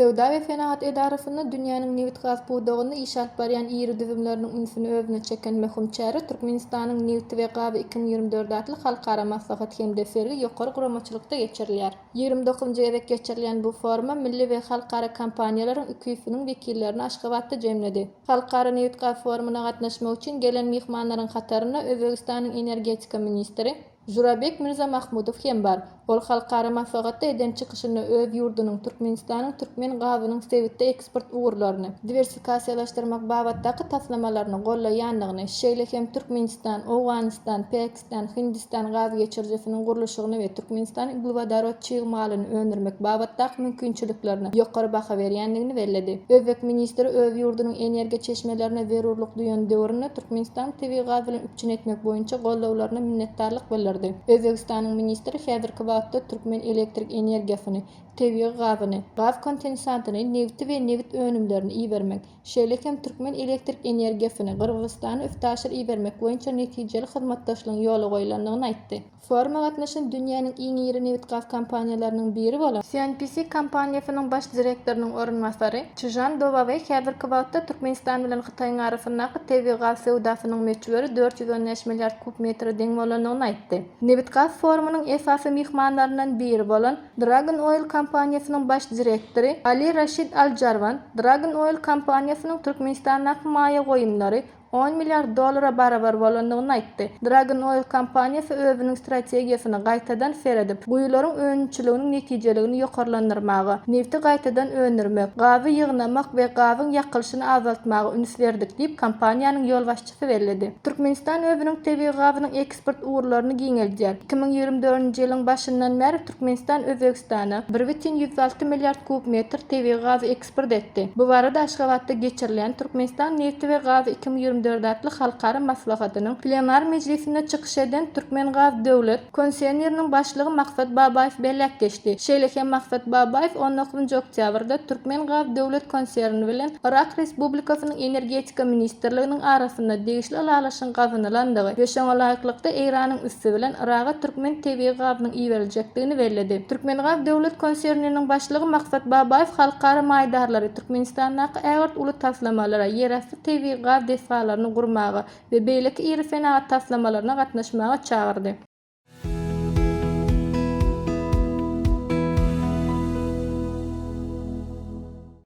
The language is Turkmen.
Sewda we Senahat Edarasynda dünýäniň newit gaz buwdagyny iş alyp barýan iri düzümleriniň ünsüni özüne çeken möhüm çäre Türkmenistanyň newit we gazy 2024 adly halkara maslahat hemdefergi ýokary guramaçylykda geçirilýär. 29-njy gezek geçirilýän bu foruma milli we halkara kompaniýalaryň üýtüsiniň wekillerini Aşgabatda jemledi. Halkara newit gaz forumuna gatnaşmak üçin gelen mihmanlaryň kataryna Özbegistanyň energetika ministri Jurabek Mirzamahmudow hem bar. Ol halkara maslahatda eden çykyşyny öz ýurdunyň Türkmenistanyň türkmen gazynyň sewitde eksport ugurlaryny diversifikasiýalaşdyrmak babatdaky taslamalaryny gollaýanlygyny, şeýle hem Türkmenistan, Owganistan, Pakistan, Hindistan gaz geçirjesiniň gurulşygyny we Türkmenistan uglevodorod çygymalyny öndürmek babatdaky mümkinçiliklerini ýokary baha berýändigini bellädi. Özbek ministri öz ýurdunyň energiýa çeşmelerine zerurlyk duýan döwründe Türkmenistan tebii gaz bilen üpçün etmek boýunça gollawlaryna minnetdarlyk bildirdi. Özbegistanyň ministri häzirki wagtda türkmen elektrik energiýasyny, tebii gazyny, gaz kondensatyny, newti we newit önümlerini iýermek, şeýle hem türkmen elektrik energiýasyny Gyrgyzstana öftaşyr iýermek boýunça netijeli hyzmatdaşlygyň ýoly goýulandygyny aýtdy. Foruma gatnaşan dünýäniň iň iri newit gaz kompaniýalarynyň biri bolan CNPC kompaniýasynyň baş direktorynyň orunmasary Çyjan Dobawy häzirki wagtda Türkmenistan bilen Hytaýyň arasyndaky tebii gaz sewdasynyň meçhuri 415 milliard kub metr deň bolandygyny aýtdy. Newit gaz forumunyň esasy mihmanlaryndan biri bolan Dragon Oil kompaniýasynyň baş direktori Ali Rashid Aljarvan, Dragon Oil kompaniýasynyň Türkmenistandaky maýa goýumlary 10 milyar dolara barabar bolandygyny aýtdy. Dragon Oil kompaniýasy özüniň strategiýasyny gaýtadan seredip, guýularyň önünçiliginiň netijeligini ýokarlandyrmagy, nefti gaýtadan öndürmek, gazy ýygnamak we gazyň ýakylşyny azaltmagy üns berdik diýip kompaniýanyň ýolbaşçysy bellädi. Türkmenistan özüniň tebii gazynyň eksport ugurlaryny giňeldirýär. 2024-nji ýylyň başyndan beri Türkmenistan Özbegistana 1,106 milliard kub metr tebii gaz eksport etdi. Bu barada Aşgabatda geçirilen Türkmenistan nefti we gazy 2024 adly halkara maslahatynyň plenar mejlisinde çykyş eden Türkmen Gaz Döwlet konserniýeriniň başlygy Maksat Babaýew belläp geçdi. Şeýle hem Maksat Babaýew 19 oktýabrda Türkmen Gaz Döwlet konserni bilen Irak Respublikasynyň energetika ministrliginiň arasynda degişli alalaşyň gazanylandygy we şoňa laýyklykda Iranyň üssü bilen Iraka türkmen tebii gazynyň iýerilejekdigini bellädi. Türkmen Gaz Döwlet konserniýeriniň başlygy Maksat Babaýew halkara maýdarlary Türkmenistandaky ägert uly taslamalara ýerasty tebii gaz desfalaryny gurmagy we beýleki iri Senahat taslamalaryna gatnaşmagy çagyrdy.